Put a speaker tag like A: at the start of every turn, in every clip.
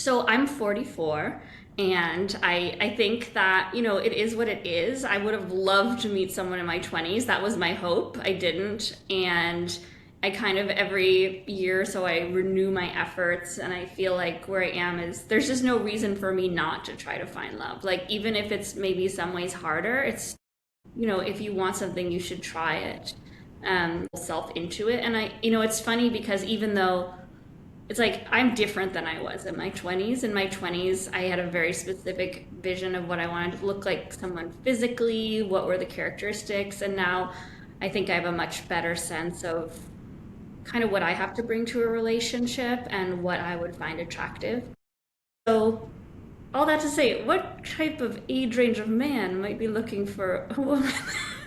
A: So I'm 44, and I think that, it is what it is. I would have loved to meet someone in my 20s. That was my hope. I didn't. And I kind of every year, so I renew my efforts, and I feel like where I am is there's just no reason for me not to try to find love. Like, even if it's maybe some ways harder, it's, if you want something, you should try it. Self into it. And it's funny because even though it's like I'm different than I was in my 20s. In my 20s, I had a very specific vision of what I wanted to look like someone physically, what were the characteristics, and now I think I have a much better sense of kind of what I have to bring to a relationship and what I would find attractive. So, all that to say, what type of age range of man might be looking for a woman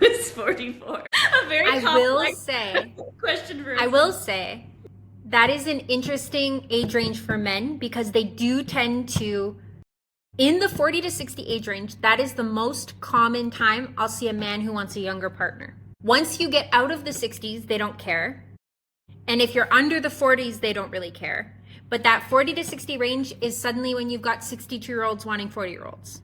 A: who's 44? A very
B: I will
A: complex
B: say,
A: question for
B: I
A: a
B: will
A: female.
B: say that is an interesting age range for men because they do tend to, in the 40 to 60 age range, that is the most common time I'll see a man who wants a younger partner. Once you get out of the 60s, they don't care. And if you're under the 40s, they don't really care. But that 40 to 60 range is suddenly when you've got 62-year-olds wanting 40-year-olds.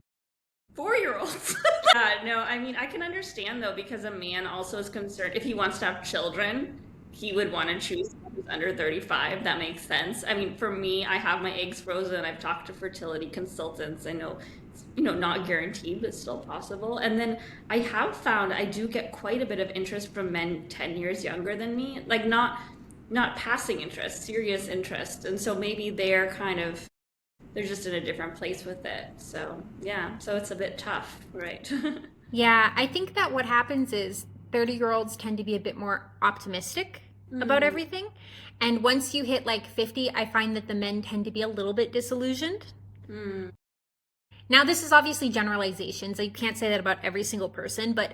A: 4-year-olds. Yeah, no, I mean, I can understand though, because a man also is concerned if he wants to have children, he would want to choose someone who's under 35. That makes sense. I mean, for me, I have my eggs frozen. I've talked to fertility consultants. I know it's, not guaranteed, but still possible. And then I have found I do get quite a bit of interest from men 10 years younger than me. Like not passing interest, serious interest. And so maybe they're just in a different place with it. So, yeah, so it's a bit tough, right?
B: Yeah, I think that what happens is 30-year-olds tend to be a bit more optimistic about
A: Mm,
B: everything. And once you hit like 50, I find that the men tend to be a little bit disillusioned.
A: mm.
B: Now, this is obviously generalizations. You can't say that about every single person, but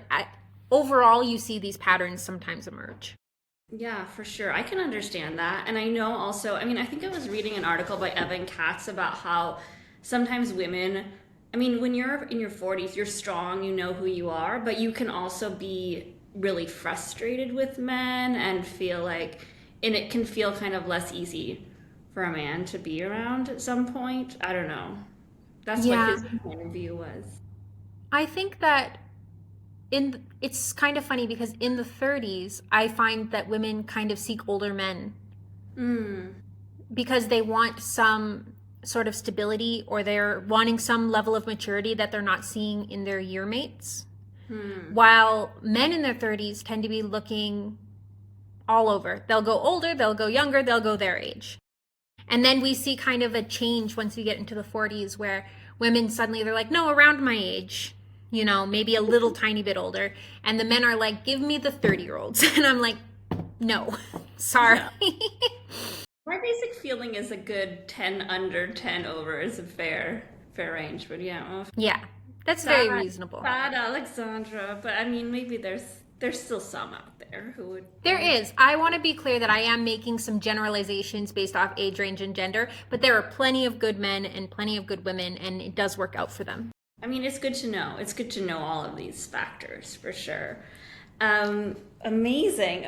B: overall, you see these patterns sometimes emerge.
A: Yeah, for sure. I can understand that. And I know also, I mean, I think I was reading an article by Evan Katz about how sometimes women, I mean, when you're in your 40s, you're strong, you know who you are, but you can also be really frustrated with men and feel like, and it can feel kind of less easy for a man to be around at some point. I don't know. That's what
B: Yeah,
A: his point of view was.
B: I think that it's kind of funny because in the 30s, I find that women kind of seek older men
A: Mm,
B: because they want some sort of stability or they're wanting some level of maturity that they're not seeing in their year mates.
A: hmm.
B: While men in their 30s tend to be looking all over. They'll go older, they'll go younger, they'll go their age. And then we see kind of a change once we get into the 40s where women suddenly they're like, no, around my age, maybe a little tiny bit older. And the men are like, give me the 30-year-olds. And I'm like, no, sorry.
A: Yeah. My basic feeling is a good 10 under, 10 over is a fair range. But yeah, well,
B: Yeah, that's very
A: sad,
B: reasonable.
A: sad Alexandra. But I mean, maybe there's still some out there who would
B: There
A: want to.
B: is. I want to be clear that I am making some generalizations based off age range and gender, but there are plenty of good men and plenty of good women, and it does work out for them.
A: I mean, it's good to know. It's good to know all of these factors for sure. Amazing.